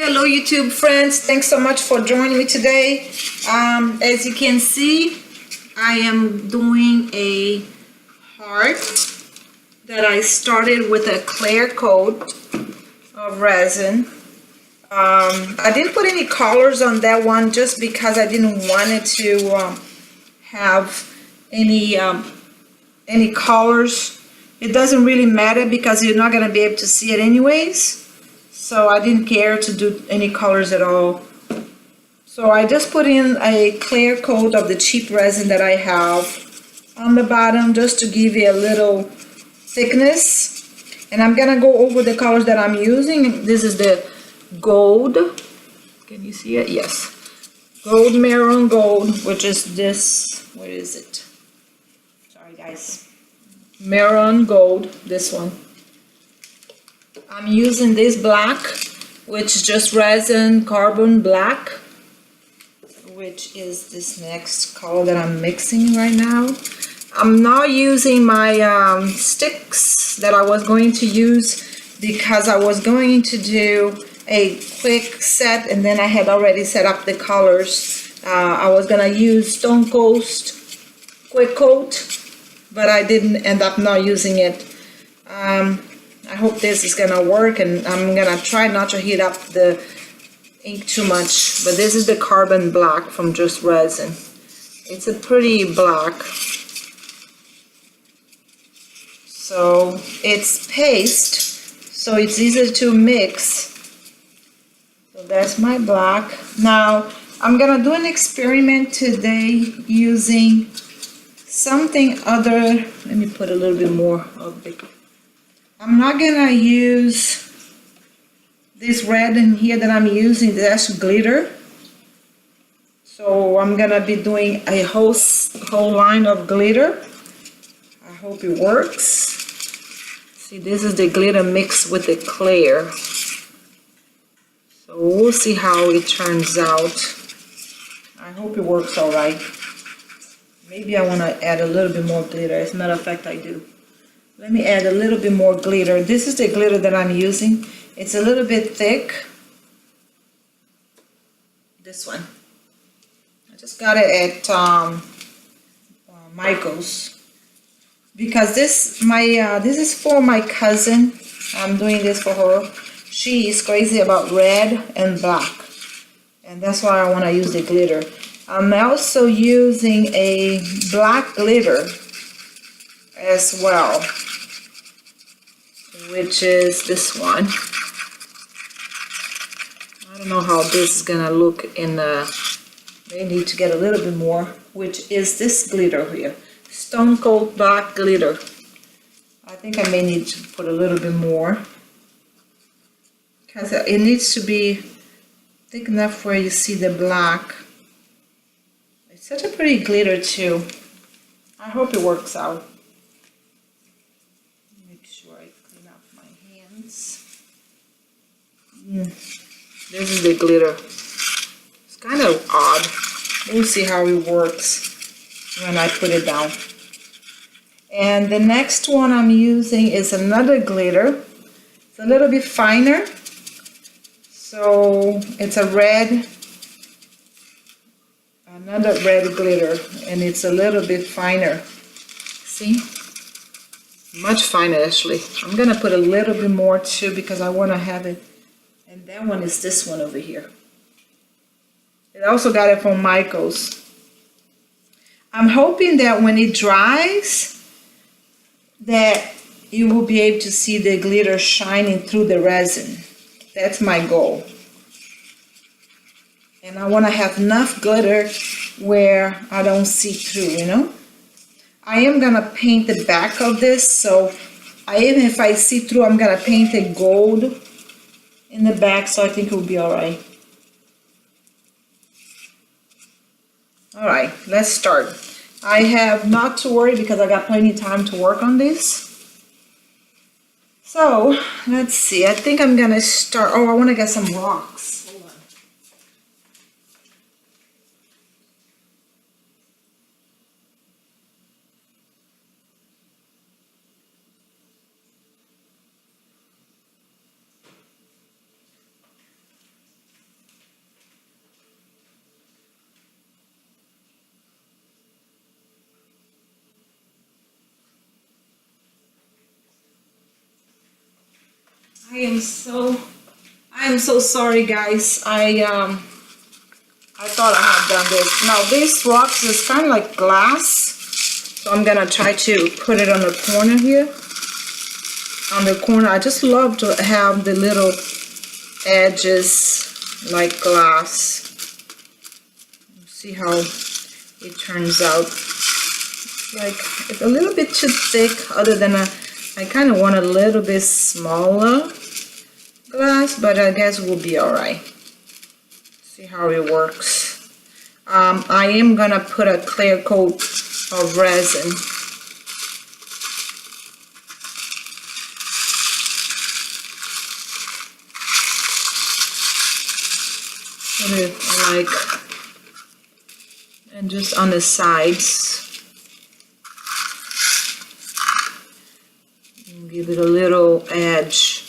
Hello YouTube friends, thanks so much for joining me today. As you can see, I am doing a heart that I started with a clear coat of resin. I didn't put any colors on that one just because I didn't want it to have any colors. It doesn't really matter because you're not going to be able to see it anyways. So I didn't care to do any colors at all. So I just put in a clear coat of the cheap resin that I have on the bottom just to give it a little thickness. And I'm gonna go over the colors that I'm using. This is the gold. Can you see it? Yes. Gold, maroon gold, which is this. What is it? Sorry guys. Maroon gold, this one. I'm using this black, which is just resin carbon black, which is this next color that I'm mixing right now. I'm not using my sticks that I was going to use because I was going to do a quick set and then I had already set up the colors. I was gonna use Stone Coast quick coat, but I didn't end up not using it. I hope this is gonna work, and I'm gonna try not to heat up the ink too much. But this is the carbon black from Just Resin. It's a pretty black. So it's paste, so it's easy to mix. So that's my black. Now I'm gonna do an experiment today using something other. Let me put a little bit more of the. I'm not gonna use this red in here that I'm using, that's glitter. So I'm gonna be doing a whole line of glitter. I hope it works. See, this is the glitter mixed with the clear. So we'll see how it turns out. I hope it works all right. Maybe I wanna add a little bit more glitter. As a matter of fact, I do. Let me add a little bit more glitter. This is the glitter that I'm using. It's a little bit thick. This one. I just got it at Michael's. Because this is for my cousin. I'm doing this for her. She is crazy about red and black. And that's why I want to use the glitter. I'm also using a black glitter as well, which is this one. I don't know how this is gonna look in may need to get a little bit more, which is this glitter here. Stone Cold Black Glitter. I think I may need to put a little bit more because it needs to be thick enough where you see the black. It's such a pretty glitter too. I hope it works out. This is the glitter. It's kind of odd. We'll see how it works when I put it down. And the next one I'm using is another glitter. It's a little bit finer. So it's a red, another red glitter, and it's a little bit finer. See? Much finer actually. I'm gonna put a little bit more too because I want to have it. And that one is this one over here. I also got it from Michael's. I'm hoping that when it dries, that you will be able to see the glitter shining through the resin. That's my goal. And I want to have enough glitter where I don't see through, you know? I am going to paint the back of this, so even if I see through, I'm going to paint it gold in the back, so I think it will be alright. Alright, let's start. I have not to worry because I got plenty of time to work on this. So, let's see. I think I'm gonna start. Oh, I want to get some rocks. Hold on. I am so sorry, guys. I thought I had done this. Now this rocks is kind of like glass, so I'm gonna try to put it on the corner here. On the corner, I just love to have the little edges like glass. See how it turns out. Like it's a little bit too thick, other than I kind of want a little bit smaller glass, but I guess it will be alright. See how it works. I am gonna put a clear coat of resin. Put it like, and just on the sides. And give it a little edge.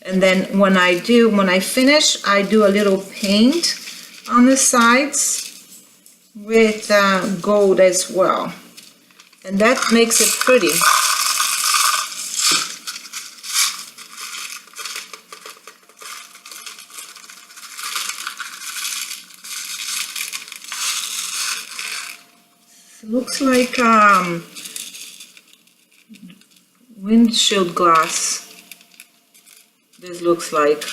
And then when I finish, I do a little paint on the sides with gold as well. And that makes it pretty. It looks like windshield glass. This looks like,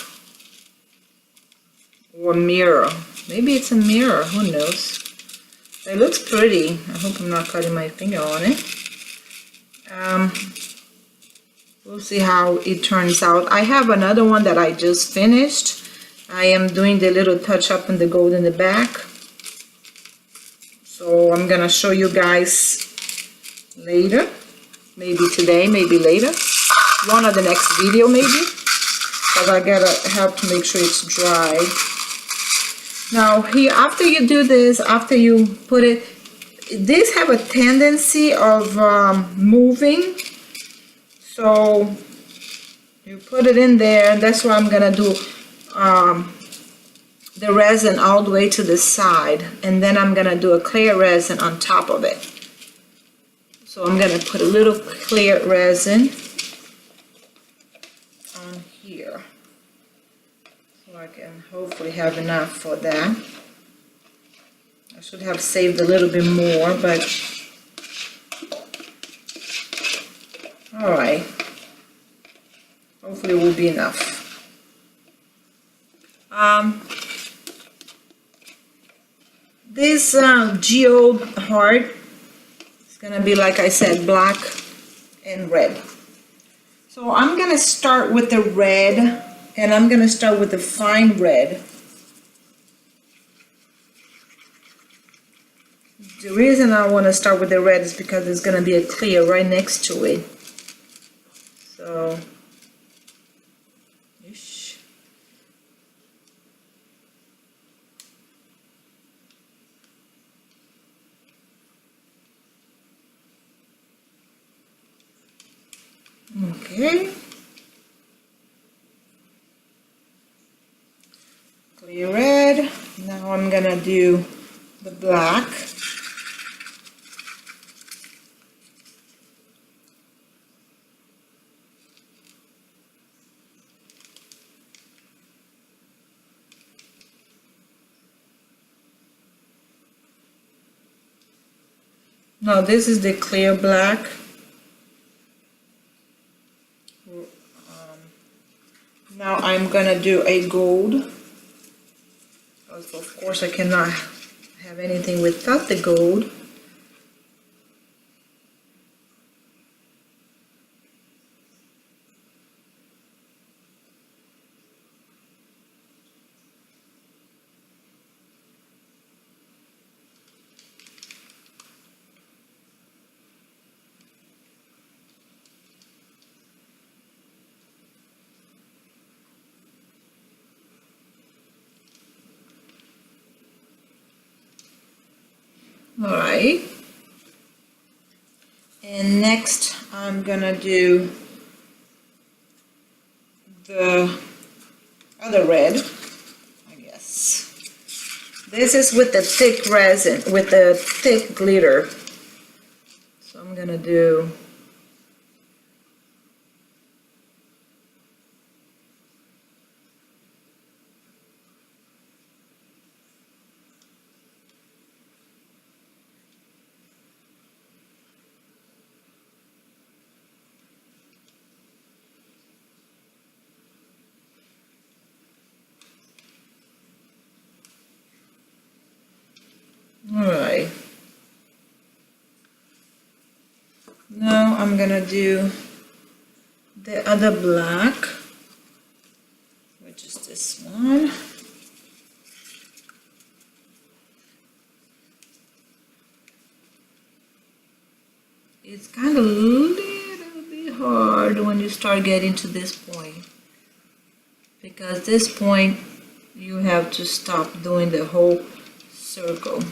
or mirror. Maybe it's a mirror, who knows. It looks pretty. I hope I'm not cutting my finger on it. We'll see how it turns out. I have another one that I just finished. I am doing the little touch up in the gold in the back. So I'm gonna show you guys later. Maybe today, maybe later. One of the next video maybe. Because I gotta help to make sure it's dry. Now here, after you do this, after you put it, these have a tendency of moving. So you put it in there, and that's why I'm gonna do the resin all the way to the side, and then I'm gonna do a clear resin on top of it. So I'm gonna put a little clear resin on here. So I can hopefully have enough for that. I should have saved a little bit more, but alright. Hopefully it will be enough. This geode heart is gonna be, like I said, black and red. So I'm gonna start with the red, and I'm gonna start with the fine red. The reason I want to start with the red is because there's gonna be a clear right next to it. So, okay. Clear red. Now I'm gonna do the black. Now this is the clear black. Now I'm gonna do a gold. Of course I cannot have anything without the gold. Alright, and next I'm gonna do the other red, I guess. This is with the thick resin, with the thick glitter. So I'm gonna do I'm gonna do the other black, which is this one. It's kind of a little bit hard when you start getting to this point, because this point you have to stop doing the whole circle.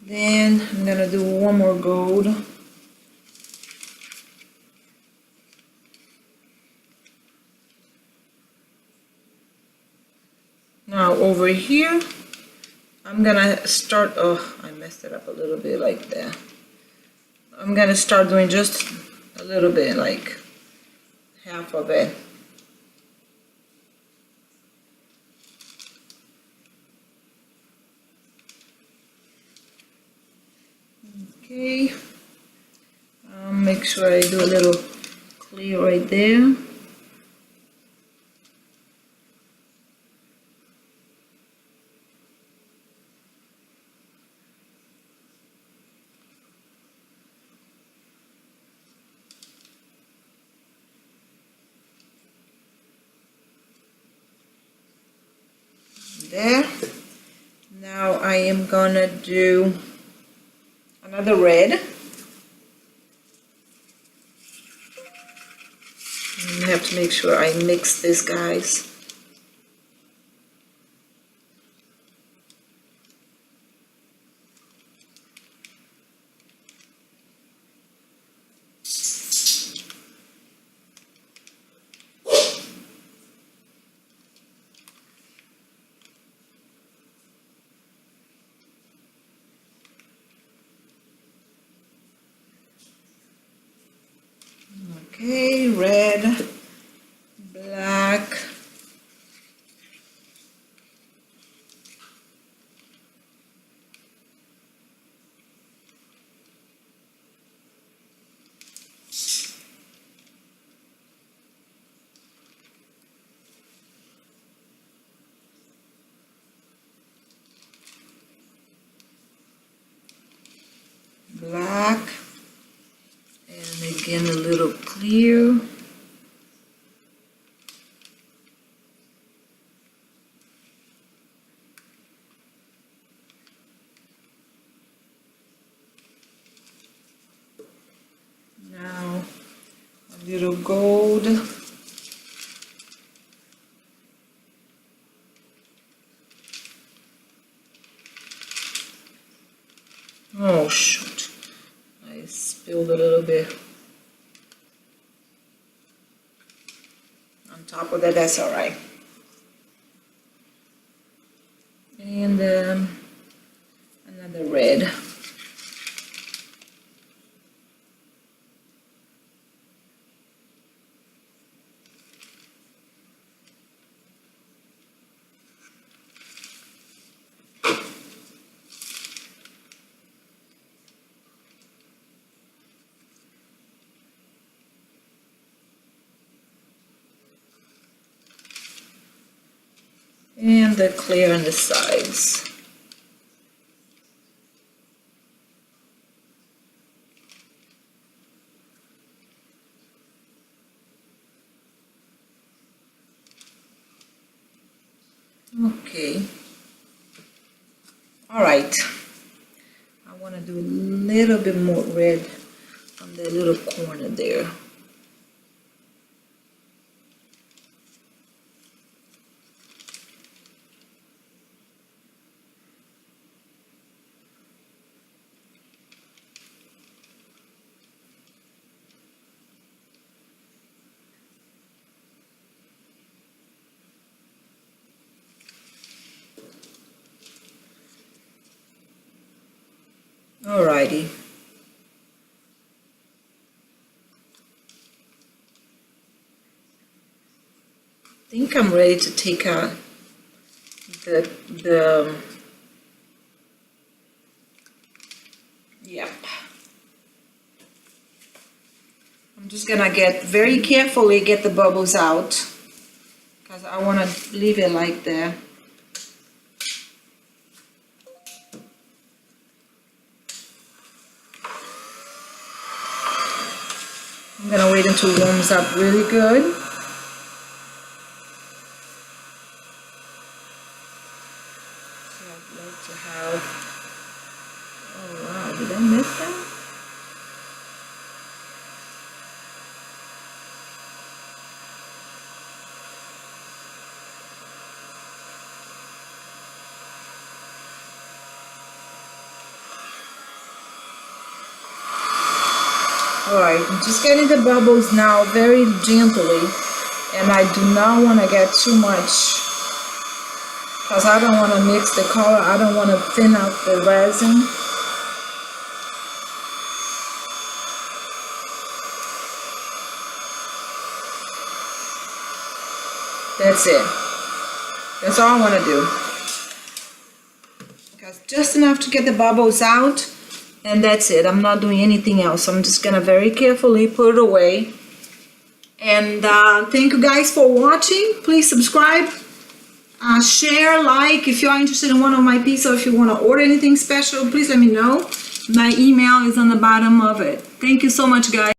Then I'm gonna do one more gold. Now over here, I'm gonna start, oh, I messed it up a little bit like that. I'm gonna start doing just a little bit, like half of it. Okay, make sure I do a little clear right there. There. Now I am gonna do another red. I have to make sure I mix this, guys. Okay, red, black, black, and again a little clear. Now a little gold. Oh shoot, I spilled a little bit on top of that, that's all right. And another red. And the clear on the sides. Okay. All right. I want to do a little bit more red on the little corner there. Alrighty. think I'm ready to take out yep. I'm just gonna very carefully get the bubbles out because I want to leave it like that. I'm gonna wait until it warms up really good. So I'd like to have, oh wow, did I miss that? Alright, I'm just getting the bubbles now very gently, and I do not want to get too much because I don't want to mix the color, I don't want to thin out the resin. That's it. That's all I want to do. Because just enough to get the bubbles out. And that's it. I'm not doing anything else. I'm just gonna very carefully put it away. And thank you guys for watching. Please subscribe, share, like. If you are interested in one of my pieces, or if you want to order anything special, please let me know. My email is on the bottom of it. Thank you so much, guys.